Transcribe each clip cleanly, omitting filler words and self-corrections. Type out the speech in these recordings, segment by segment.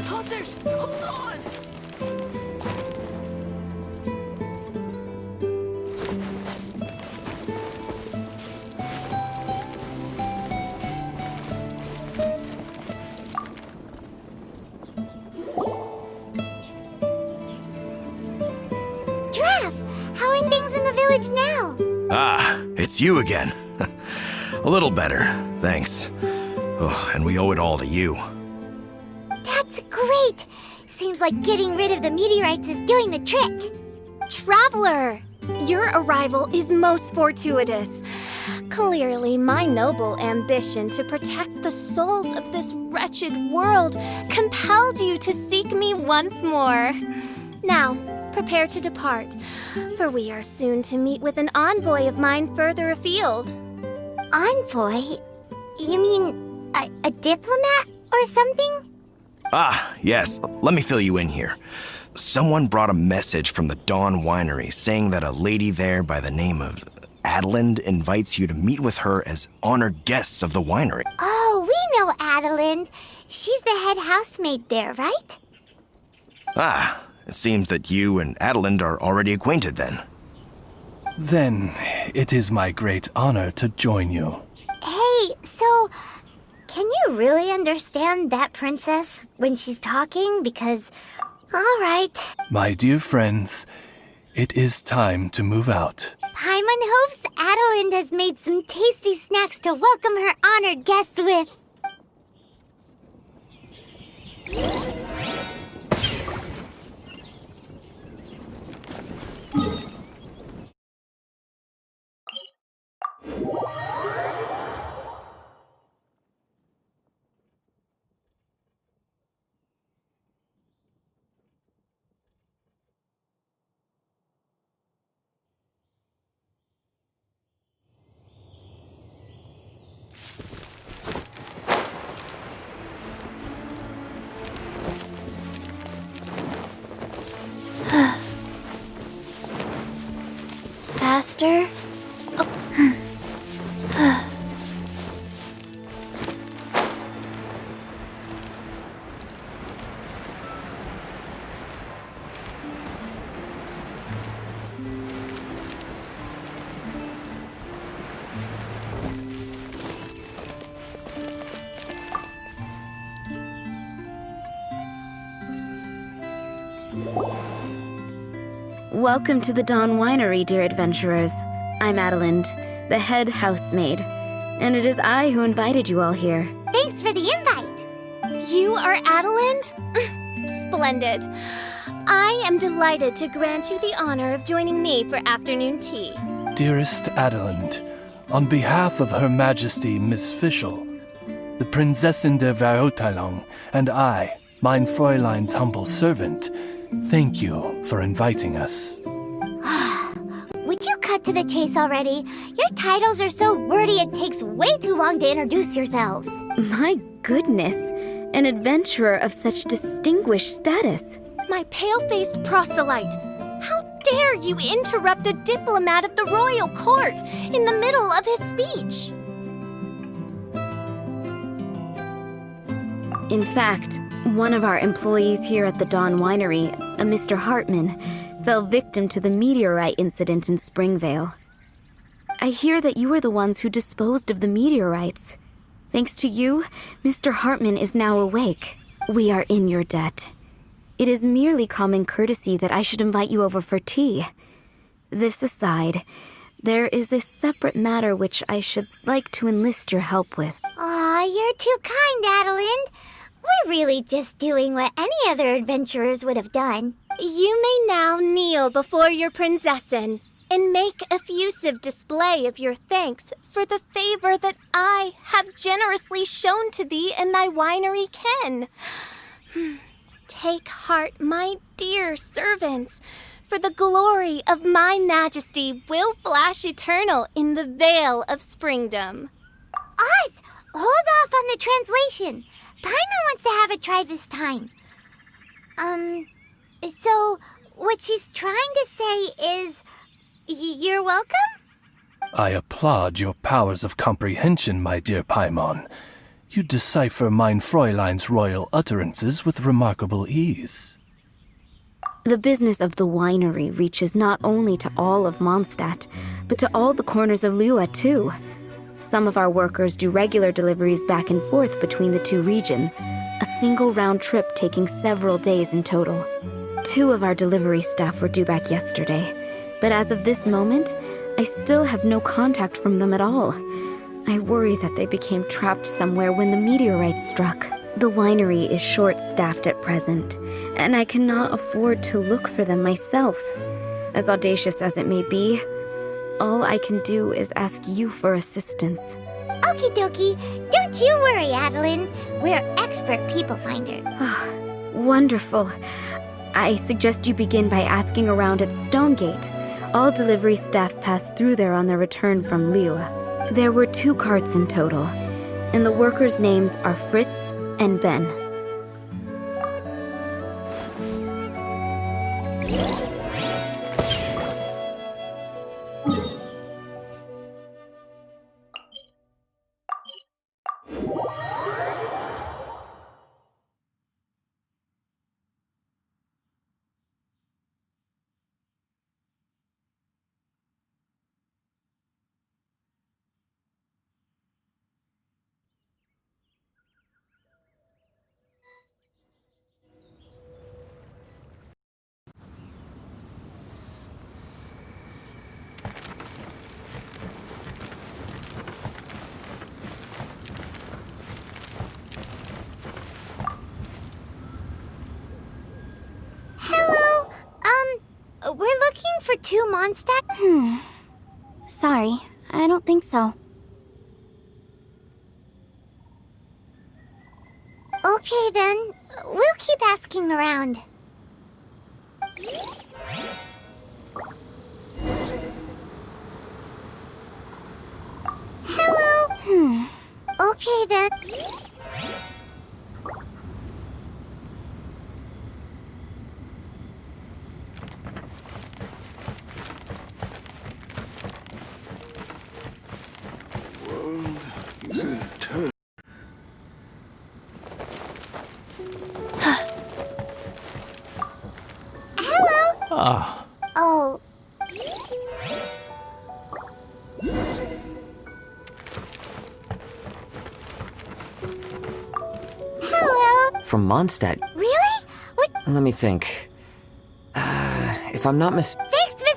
Hunters, hold on! How are things in the village now? Ah, it's you again. A little better, thanks. Oh, and we owe it all to you. That's great! Seems like getting rid of the meteorites is doing the trick. Traveler! Your arrival is most fortuitous. Clearly, my noble ambition to protect the souls of this wretched world compelled you to seek me once more. Now, prepare to depart, for we are soon to meet with an envoy of mine further afield. Envoy? You mean a diplomat or something? Ah, yes, let me fill you in here. Someone brought a message from the Dawn Winery saying that a lady there by the name of Adelind invites you to meet with her as honored guests of the winery. Oh, we know Adelind. She's the head housemaid there, right? Ah, it seems that you and Adelind are already acquainted then. Then it is my great honor to join you. Hey, so can you really understand that princess when she's talking? Because, all right. My dear friends, it is time to move out. Paimon hopes Adelind has made some tasty snacks to welcome her honored guests with. Faster? Welcome to the Dawn Winery, dear adventurers. I'm Adelind, the head housemaid, and it is I who invited you all here. Thanks for the invite. You are Adelind? Splendid. I am delighted to grant you the honor of joining me for afternoon tea. Dearest Adelind, on behalf of Her Majesty Miss Fischl, the Prinzessin der Verurteilung, and I, mein Fräulein's humble servant, thank you for inviting us. Would you cut to the chase already? Your titles are so wordy it takes way too long to introduce yourselves. My goodness, an adventurer of such distinguished status. My pale-faced proselyte. How dare you interrupt a diplomat of the royal court in the middle of his speech? In fact, one of our employees here at the Dawn Winery, a Mr. Hartman, fell victim to the meteorite incident in Springvale. I hear that you were the ones who disposed of the meteorites. Thanks to you, Mr. Hartman is now awake. We are in your debt. It is merely common courtesy that I should invite you over for tea. This aside, there is a separate matter which I should like to enlist your help with. Aw, you're too kind, Adelind. We're really just doing what any other adventurers would have done. You may now kneel before your princessin and make effusive display of your thanks for the favor that I have generously shown to thee and thy winery ken. Take heart, my dear servants, for the glory of my majesty will flash eternal in the vale of springdom. Oz, hold off on the translation. Paimon wants to have a try this time. So what she's trying to say is, you're welcome? I applaud your powers of comprehension, my dear Paimon. You decipher mein Fräulein's royal utterances with remarkable ease. The business of the winery reaches not only to all of Mondstadt, but to all the corners of Lua, too. Some of our workers do regular deliveries back and forth between the two regions, a single round trip taking several days in total. 2 of our delivery staff were due back yesterday, but as of this moment, I still have no contact from them at all. I worry that they became trapped somewhere when the meteorite struck. The winery is short-staffed at present, and I cannot afford to look for them myself. As audacious as it may be, all I can do is ask you for assistance. Okie dokie. Don't you worry, Adeline. We're expert people finder. Wonderful. I suggest you begin by asking around at Stonegate. All delivery staff pass through there on their return from Lua. There were 2 carts in total, and the workers' names are Fritz and Ben. Hello. We're looking for 2 Mondstadt. Sorry, I don't think so. Okay then. We'll keep asking around. Hello. Okay then. Ah, Oh. Hello. From Mondstadt. Really? What? Let me think. If I'm not mis- Thanks, Miss.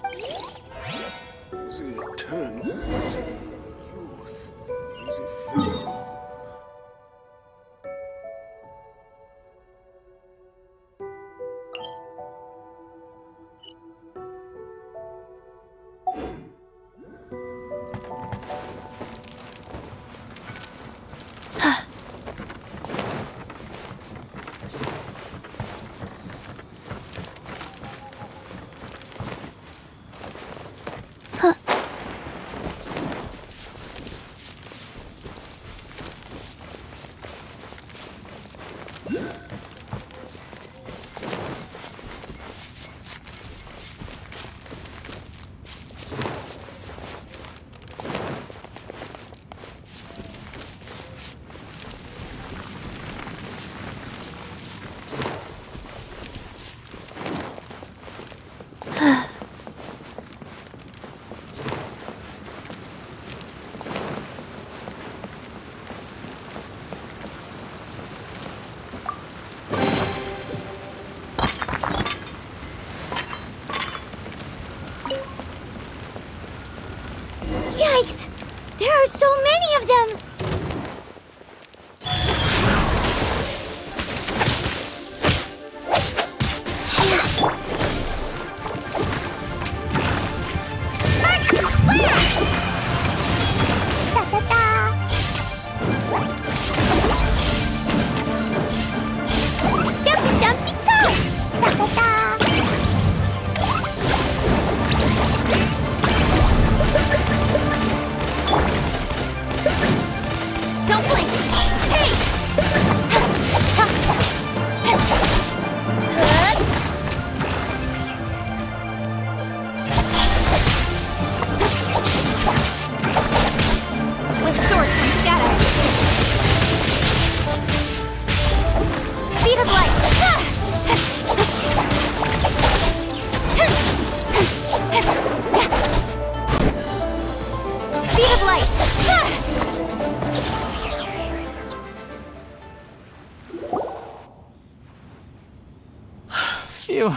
You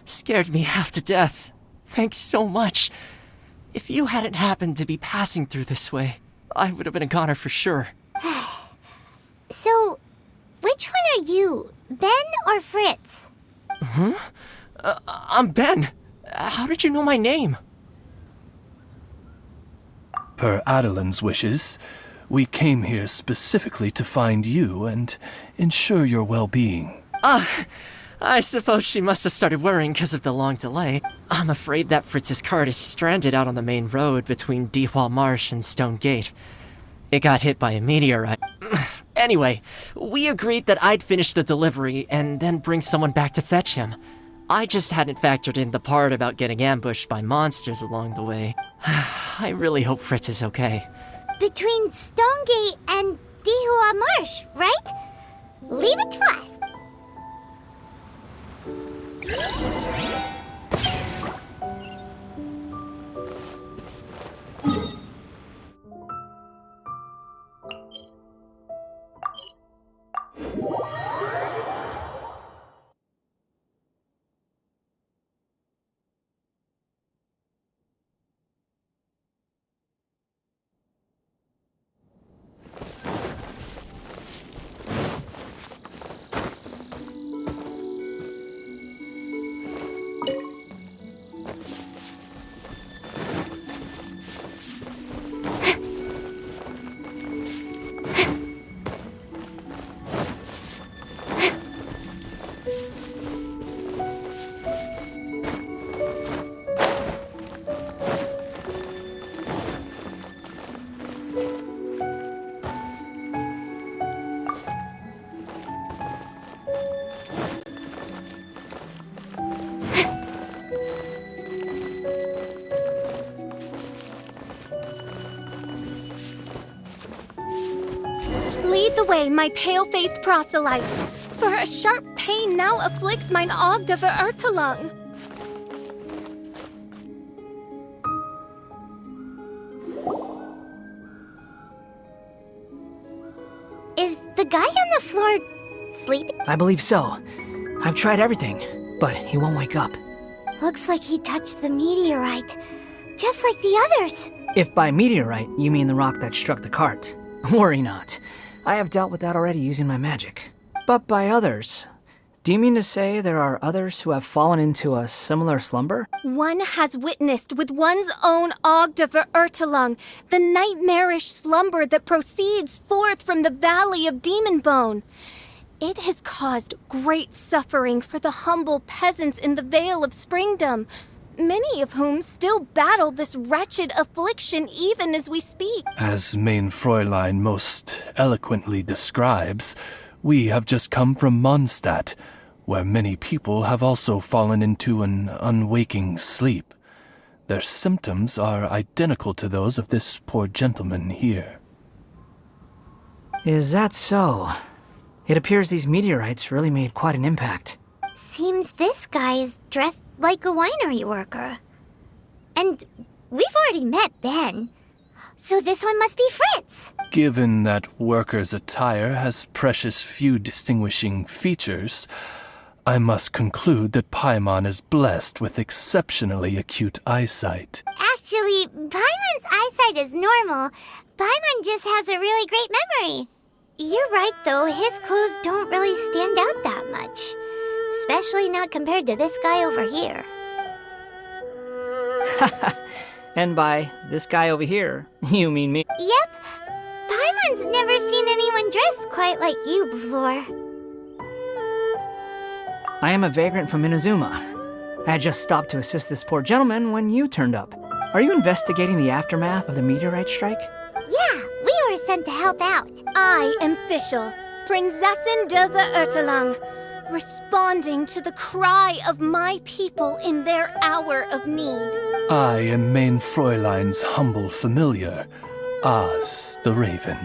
scared me half to death. Thanks so much. If you hadn't happened to be passing through this way, I would have been a goner for sure. So, which one are you, Ben or Fritz? I'm Ben. How did you know my name? Per Adelin's wishes, we came here specifically to find you and ensure your well-being. I suppose she must have started worrying because of the long delay. I'm afraid that Fritz's cart is stranded out on the main road between Dehua Marsh and Stone Gate. It got hit by a meteorite. Anyway, we agreed that I'd finish the delivery and then bring someone back to fetch him. I just hadn't factored in the part about getting ambushed by monsters along the way. I really hope Fritz is okay. Between Stonegate and Dehua Marsh, right? Leave it to us. Lead the way, my pale-faced proselyte, for a sharp pain now afflicts mine Ogde Verurtelung. Is the guy on the floor sleeping? I believe so. I've tried everything, but he won't wake up. Looks like he touched the meteorite, just like the others. If by meteorite you mean the rock that struck the cart, worry not. I have dealt with that already using my magic. But by others, do you mean to say there are others who have fallen into a similar slumber? One has witnessed with one's own Ogde Verurtelung the nightmarish slumber that proceeds forth from the Valley of Demon Bone. It has caused great suffering for the humble peasants in the Vale of Springdom, many of whom still battle this wretched affliction even as we speak. As Main Fräulein most eloquently describes, we have just come from Mondstadt, where many people have also fallen into an unwaking sleep. Their symptoms are identical to those of this poor gentleman here. Is that so? It appears these meteorites really made quite an impact. Seems this guy is dressed like a winery worker. And we've already met Ben, so this one must be Fritz. Given that worker's attire has precious few distinguishing features, I must conclude that Paimon is blessed with exceptionally acute eyesight. Actually, Paimon's eyesight is normal. Paimon just has a really great memory. You're right, though. His clothes don't really stand out that much. Especially not compared to this guy over here. And by this guy over here, you mean me. Yep. Paimon's never seen anyone dressed quite like you before. I am a vagrant from Inazuma. I had just stopped to assist this poor gentleman when you turned up. Are you investigating the aftermath of the meteorite strike? Yeah, we were sent to help out. I am Fischl, Prinzessin de Verurtelung, responding to the cry of my people in their hour of need. I am Main Fräulein's humble familiar, Oz the Raven.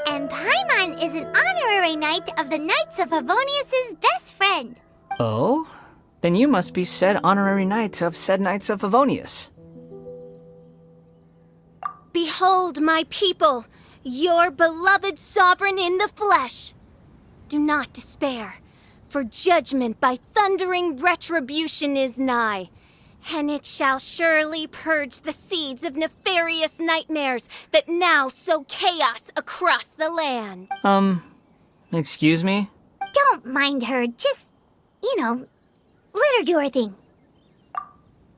And Paimon is an honorary knight of the Knights of Favonius' best friend. Oh? Then you must be said honorary knight of said Knights of Favonius. Behold my people, your beloved sovereign in the flesh. Do not despair, for judgment by thundering retribution is nigh. And it shall surely purge the seeds of nefarious nightmares that now sow chaos across the land. Excuse me? Don't mind her, just, let her do her thing.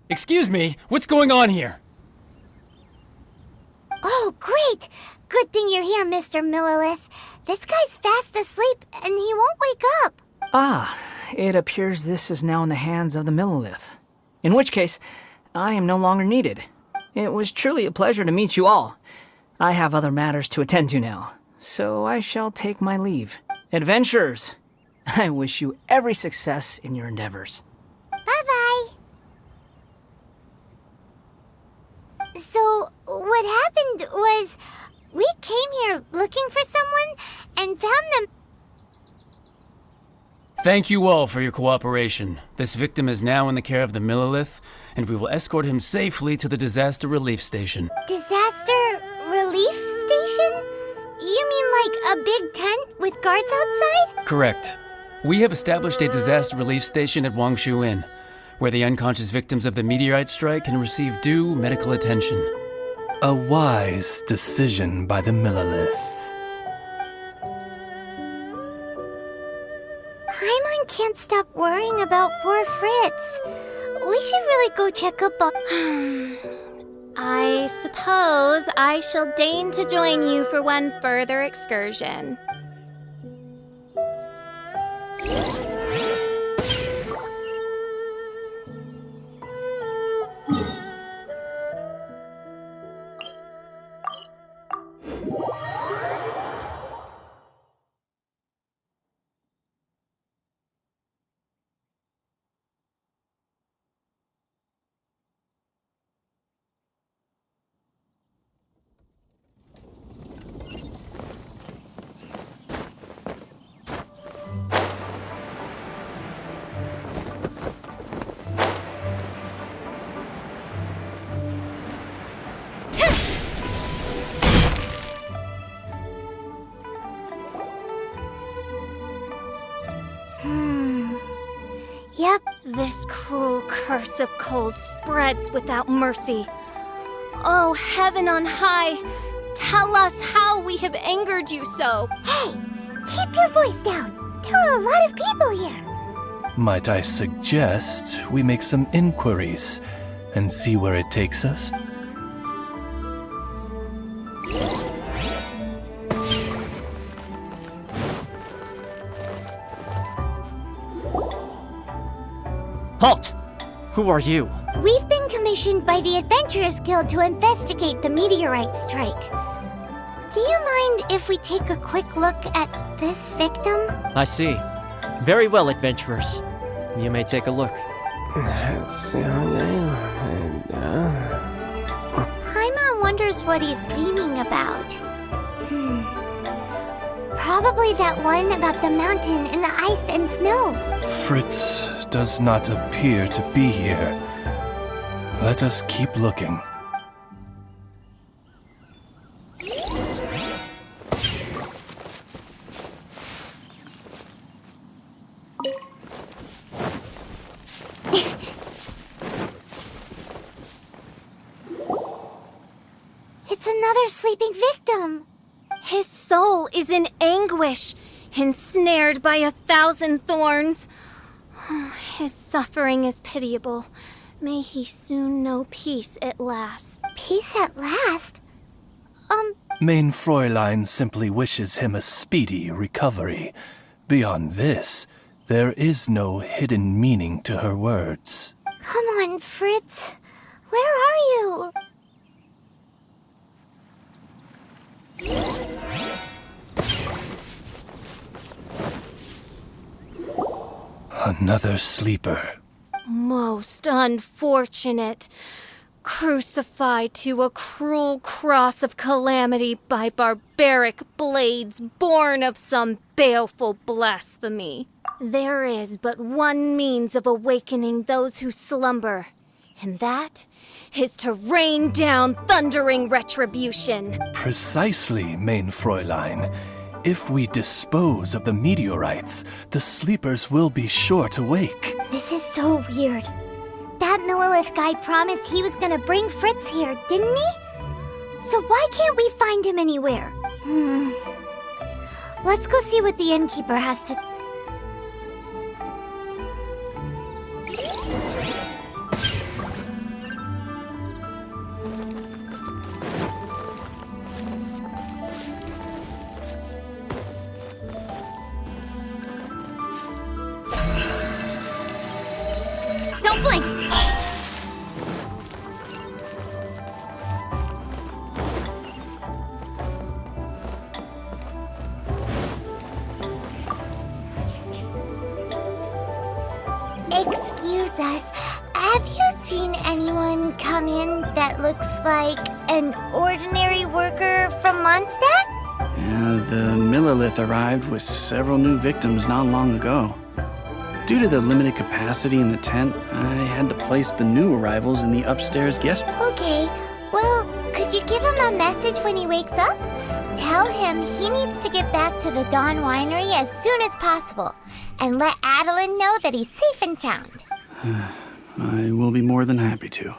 Excuse me, what's going on here? Oh, great! Good thing you're here, Mr. Millilith. This guy's fast asleep, and he won't wake up. Ah, it appears this is now in the hands of the Millilith. In which case, I am no longer needed. It was truly a pleasure to meet you all. I have other matters to attend to now, so I shall take my leave. Adventurers, I wish you every success in your endeavors. Bye-bye. So, what happened was, we came here looking for someone and found them. Thank you all for your cooperation. This victim is now in the care of the Millilith, and we will escort him safely to the disaster relief station. Disaster relief station? You mean like a big tent with guards outside? Correct. We have established a disaster relief station at Wangshu Inn, where the unconscious victims of the meteorite strike can receive due medical attention. A wise decision by the Millilith. Paimon can't stop worrying about poor Fritz. We should really go check up on... I suppose I shall deign to join you for one further excursion. Yep. This cruel curse of cold spreads without mercy. Oh, heaven on high, tell us how we have angered you so. Hey, keep your voice down. There are a lot of people here. Might I suggest we make some inquiries and see where it takes us? Halt! Who are you? We've been commissioned by the Adventurers Guild to investigate the meteorite strike. Do you mind if we take a quick look at this victim? I see. Very well, adventurers. You may take a look. Paimon wonders what he's dreaming about. Probably that one about the mountain and the ice and snow. Fritz does not appear to be here. Let us keep looking. It's another sleeping victim. His soul is in anguish, ensnared by 1,000 thorns. His suffering is pitiable. May he soon know peace at last. Peace at last? Main Fräulein simply wishes him a speedy recovery. Beyond this, there is no hidden meaning to her words. Come on, Fritz. Where are you? Another sleeper. Most unfortunate. Crucified to a cruel cross of calamity by barbaric blades born of some baleful blasphemy. There is but one means of awakening those who slumber, and that is to rain down thundering retribution. Precisely, Main Fräulein. If we dispose of the meteorites, the sleepers will be sure to wake. This is so weird. That Millilith guy promised he was gonna bring Fritz here, didn't he? So why can't we find him anywhere? Let's go see what the innkeeper has to... Don't blink! Excuse us, have you seen anyone come in that looks like an ordinary worker from Mondstadt? Yeah, the Millilith arrived with several new victims not long ago. Due to the limited capacity in the tent, I had to place the new arrivals in the upstairs guest room. Okay, well, could you give him a message when he wakes up? Tell him he needs to get back to the Dawn Winery as soon as possible, and let Adeline know that he's safe and sound. I will be more than happy to.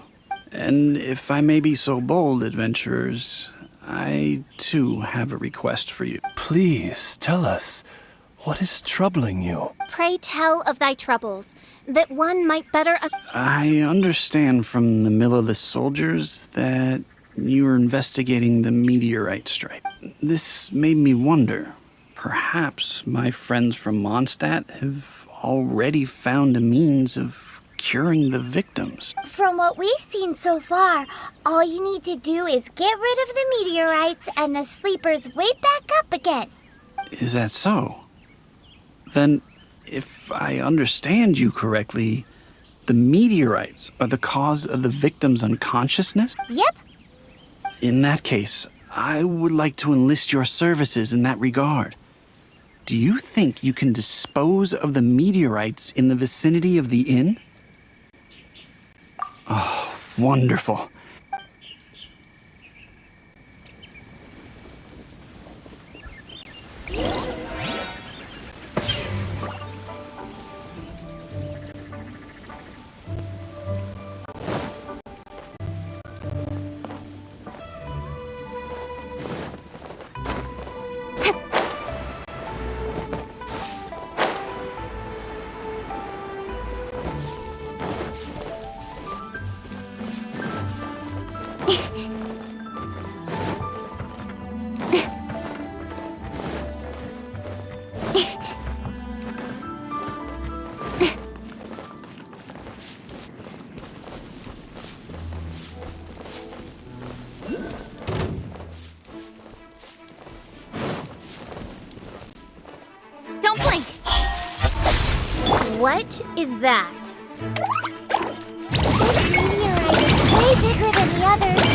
And if I may be so bold, adventurers, I too have a request for you. Please tell us, what is troubling you? Pray tell of thy troubles, that one might better... I understand from the Millilith soldiers that you are investigating the meteorite strike. This made me wonder, perhaps my friends from Mondstadt have already found a means of curing the victims. From what we've seen so far, all you need to do is get rid of the meteorites and the sleepers wake back up again. Is that so? Then, if I understand you correctly, the meteorites are the cause of the victim's unconsciousness? Yep. In that case, I would like to enlist your services in that regard. Do you think you can dispose of the meteorites in the vicinity of the inn? Oh, wonderful. Don't blink! What is that? This meteorite is way bigger than the others.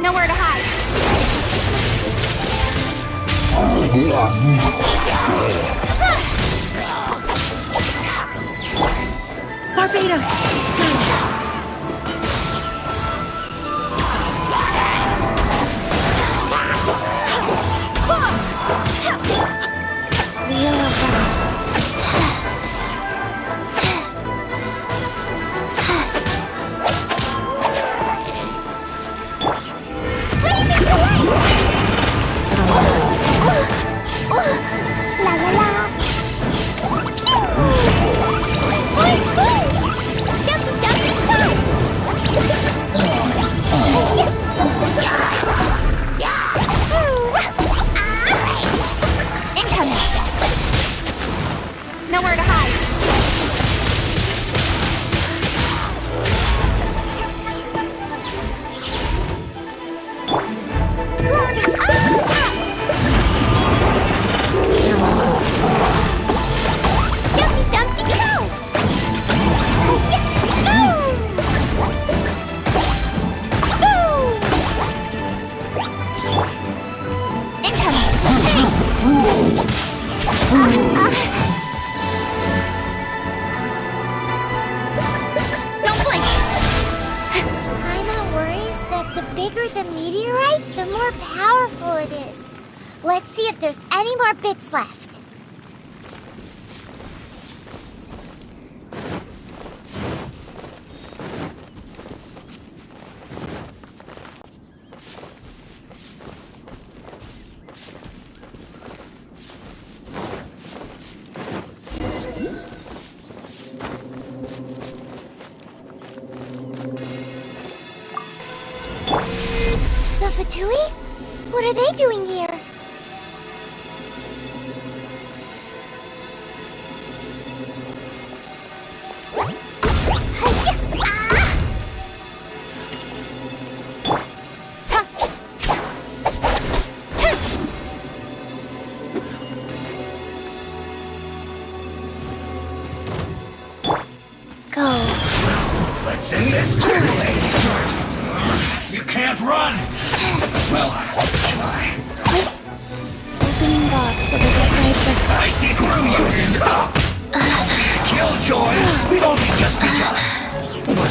Nowhere to hide. Barbados! Please. wheel of life. La la la. Jumpy, jumpy, incoming. Nowhere to hide. Dumpty Dumpty go! Incoming! Don't blink! Paimon worries that the bigger the meteorite, the more powerful it is. Let's see if there's any more bits left. The Fatui? What are they doing here? Go. Let's end this quickly first. You can't run! Well, try. Opening box of the decorator. I see through you! Killjoy! We've only just begun! But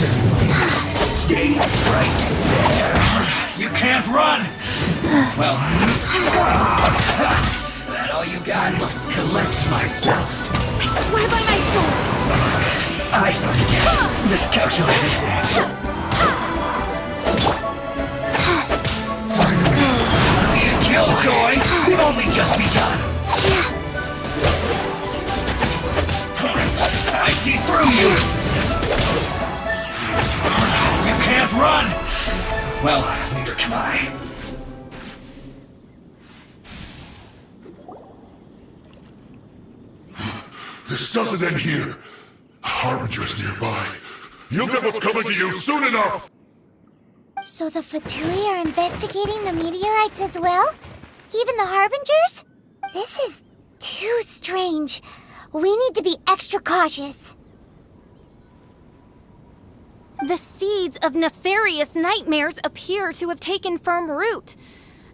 stay right there. You can't run! Well, that all you got? I must collect myself. I swear by my soul! I miscalculated. Killjoy! We've only just begun! I see through you! You can't run! Well, neither can I. This doesn't end here. Harbinger's nearby. You'll get what's coming to you soon enough! So the Fatui are investigating the meteorites as well? Even the Harbingers? This is too strange. We need to be extra cautious. The seeds of nefarious nightmares appear to have taken firm root.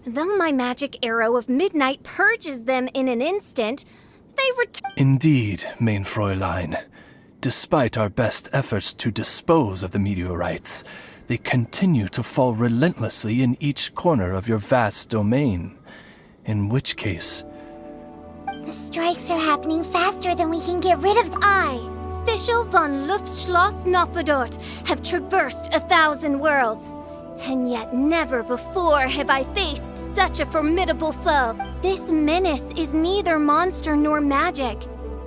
Though my magic arrow of midnight purges them in an instant, they return. Indeed, main Fräulein. Despite our best efforts to dispose of the meteorites, they continue to fall relentlessly in each corner of your vast domain. In which case... The strikes are happening faster than we can get rid of them. I, Fischl von Luftschloss Nofadort, have traversed 1,000 worlds. And yet never before have I faced such a formidable foe. This menace is neither monster nor magic.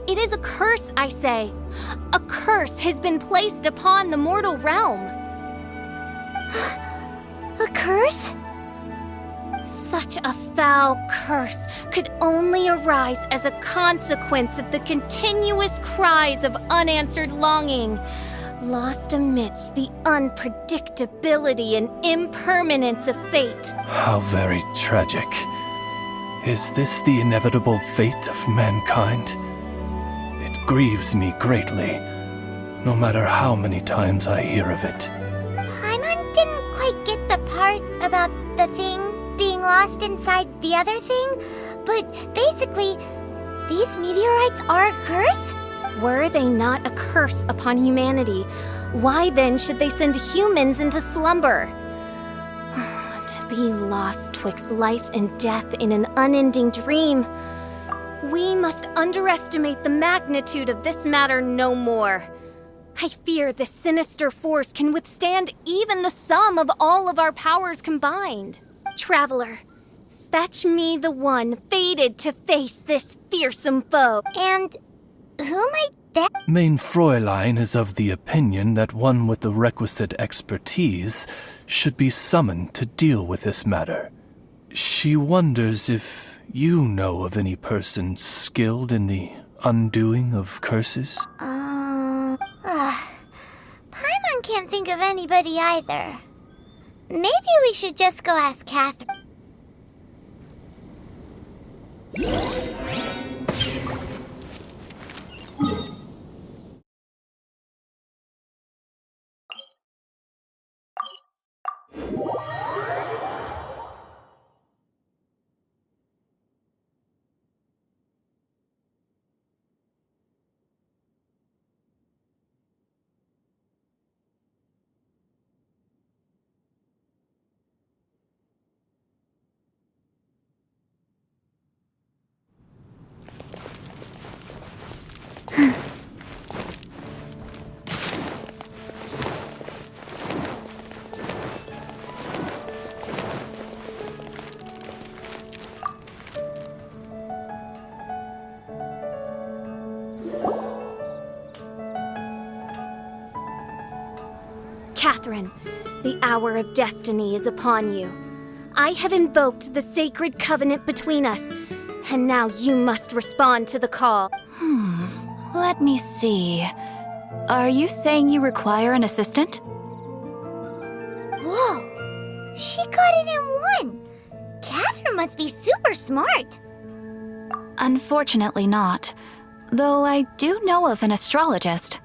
It is a curse, I say. A curse has been placed upon the mortal realm. A curse? Such a foul curse could only arise as a consequence of the continuous cries of unanswered longing, lost amidst the unpredictability and impermanence of fate. How very tragic. Is this the inevitable fate of mankind? It grieves me greatly, no matter how many times I hear of it. Paimon didn't quite get the part about the thing being lost inside the other thing, but basically, these meteorites are a curse? Were they not a curse upon humanity, why then should they send humans into slumber? To be lost twixt life and death in an unending dream. We must underestimate the magnitude of this matter no more. I fear this sinister force can withstand even the sum of all of our powers combined. Traveler, fetch me the one fated to face this fearsome foe. And who might that... Main Fräulein is of the opinion that one with the requisite expertise should be summoned to deal with this matter. She wonders if you know of any person skilled in the undoing of curses. Paimon can't think of anybody either. Maybe we should just go ask Catherine. Catherine, the hour of destiny is upon you. I have invoked the sacred covenant between us, and now you must respond to the call. Let me see. Are you saying you require an assistant? Whoa! She got it in one! Catherine must be super smart! Unfortunately not, though I do know of an astrologist.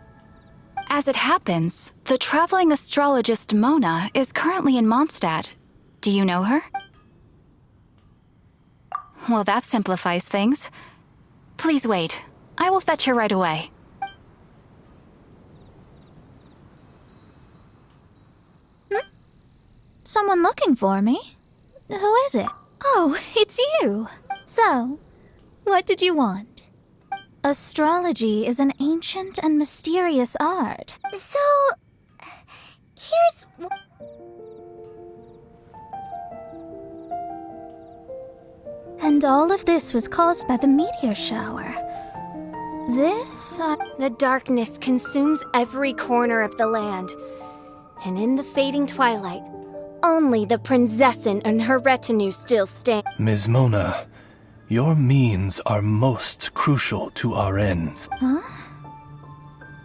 As it happens, the traveling astrologist Mona is currently in Mondstadt. Do you know her? Well, that simplifies things. Please wait. I will fetch her right away. Someone looking for me? Who is it? Oh, it's you. So, what did you want? Astrology is an ancient and mysterious art. So... here's... And all of this was caused by the meteor shower. This, The darkness consumes every corner of the land. And in the fading twilight, only the Prinzessin and her retinue still stand. Ms. Mona, your means are most crucial to our ends. Huh?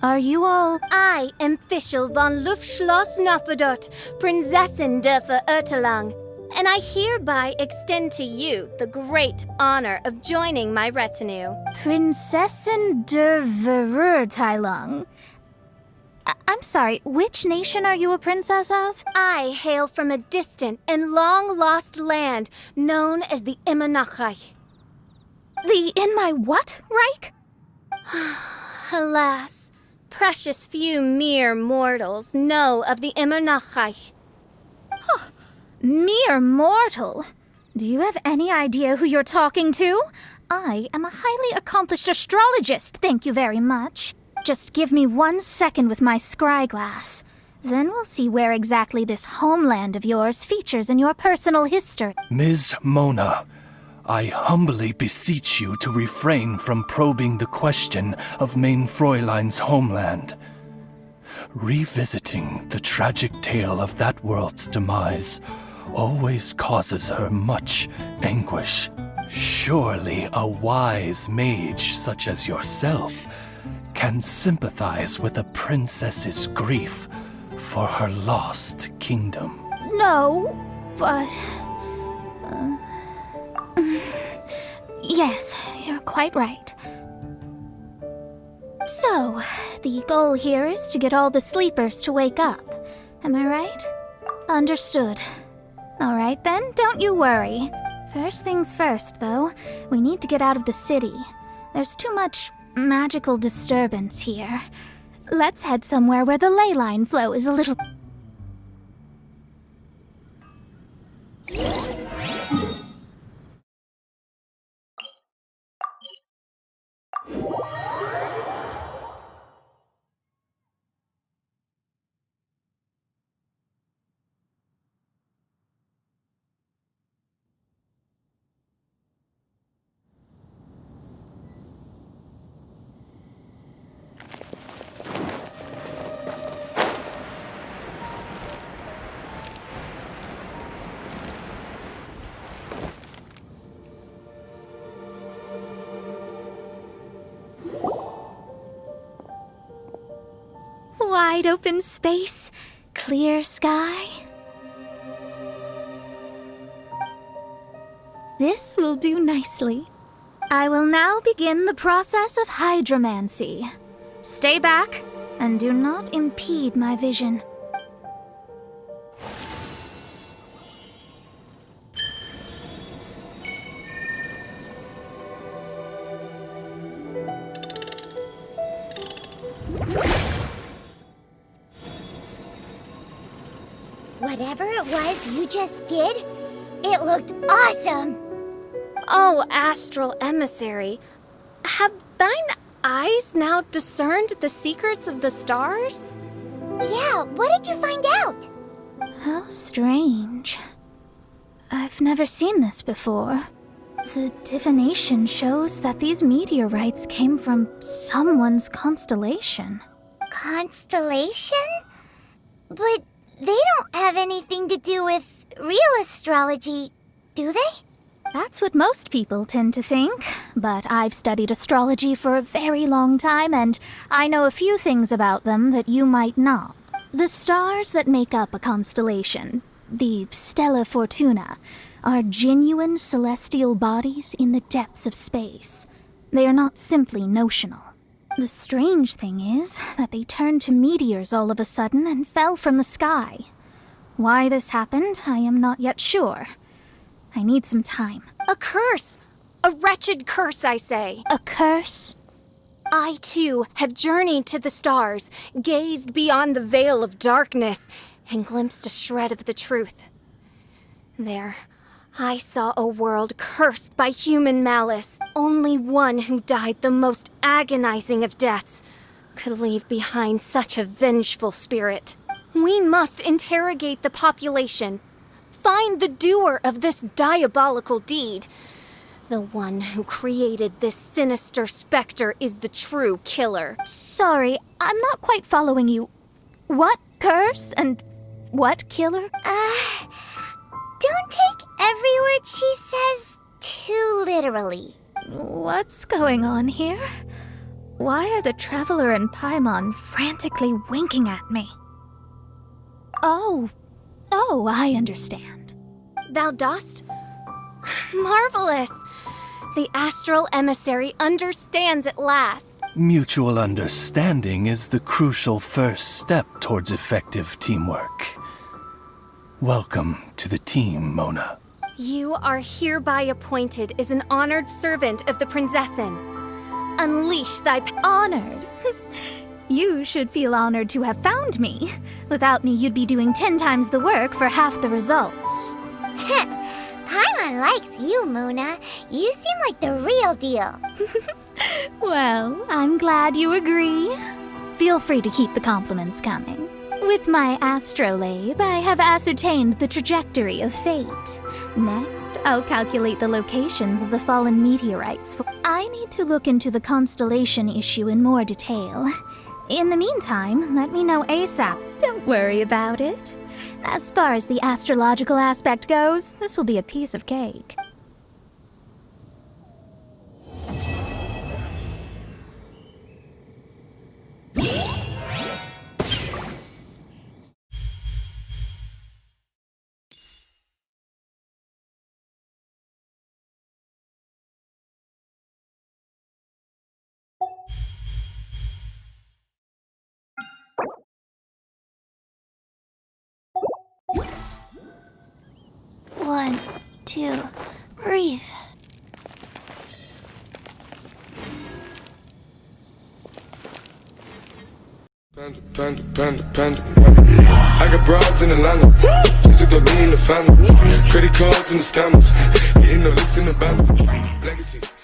Are you all... I am Fischl von Luftschloss Nofedot, Prinzessin der Verurteilung, and I hereby extend to you the great honor of joining my retinue. Prinzessin der Verurteilung? I'm sorry, which nation are you a princess of? I hail from a distant and long-lost land known as the Immernachtreich. In my what, Reich? Alas, precious few mere mortals know of the Immernachtreich. Mere mortal? Do you have any idea who you're talking to? I am a highly accomplished astrologist, thank you very much. Just give me 1 second with my scryglass. Then we'll see where exactly this homeland of yours features in your personal history. Ms. Mona, I humbly beseech you to refrain from probing the question of Main Fräulein's homeland. Revisiting the tragic tale of that world's demise always causes her much anguish. Surely a wise mage such as yourself can sympathize with a princess's grief for her lost kingdom. No, but... yes, you're quite right. So, the goal here is to get all the sleepers to wake up. Am I right? Understood. Alright then, don't you worry. First things first, though, we need to get out of the city. There's too much magical disturbance here. Let's head somewhere where the ley line flow is a little... Wide open space, clear sky. This will do nicely. I will now begin the process of hydromancy. Stay back and do not impede my vision. Whatever it was you just did, it looked awesome! Oh, astral emissary, have thine eyes now discerned the secrets of the stars? Yeah, what did you find out? How strange. I've never seen this before. The divination shows that these meteorites came from someone's constellation. Constellation? But they don't have anything to do with real astrology, do they? That's what most people tend to think, but I've studied astrology for a very long time, and I know a few things about them that you might not. The stars that make up a constellation, the Stella Fortuna, are genuine celestial bodies in the depths of space. They are not simply notional. The strange thing is that they turned to meteors all of a sudden and fell from the sky. Why this happened, I am not yet sure. I need some time. A curse! A wretched curse, I say. A curse? I, too, have journeyed to the stars, gazed beyond the veil of darkness, and glimpsed a shred of the truth. There, I saw a world cursed by human malice. Only one who died the most agonizing of deaths could leave behind such a vengeful spirit. We must interrogate the population, find the doer of this diabolical deed. The one who created this sinister specter is the true killer. Sorry, I'm not quite following you. What curse and what killer? Don't take every word she says too literally. What's going on here? Why are the Traveler and Paimon frantically winking at me? Oh, I understand. Thou dost? Marvelous! The astral emissary understands at last. Mutual understanding is the crucial first step towards effective teamwork. Welcome to the team, Mona. You are hereby appointed as an honored servant of the Prinzessin. Unleash thy honored? You should feel honored to have found me. Without me, you'd be doing 10 times the work for half the results. Paimon likes you, Mona. You seem like the real deal. Well, I'm glad you agree. Feel free to keep the compliments coming. With my astrolabe, I have ascertained the trajectory of fate. Next, I'll calculate the locations of the fallen meteorites. I need to look into the constellation issue in more detail. In the meantime, let me know ASAP. Don't worry about it. As far as the astrological aspect goes, this will be a piece of cake. One, two, breathe. Panda. I got broads in Atlanta. Just took the lean in the family. Credit cards and the scammers. Getting no licks in the band. Legacies.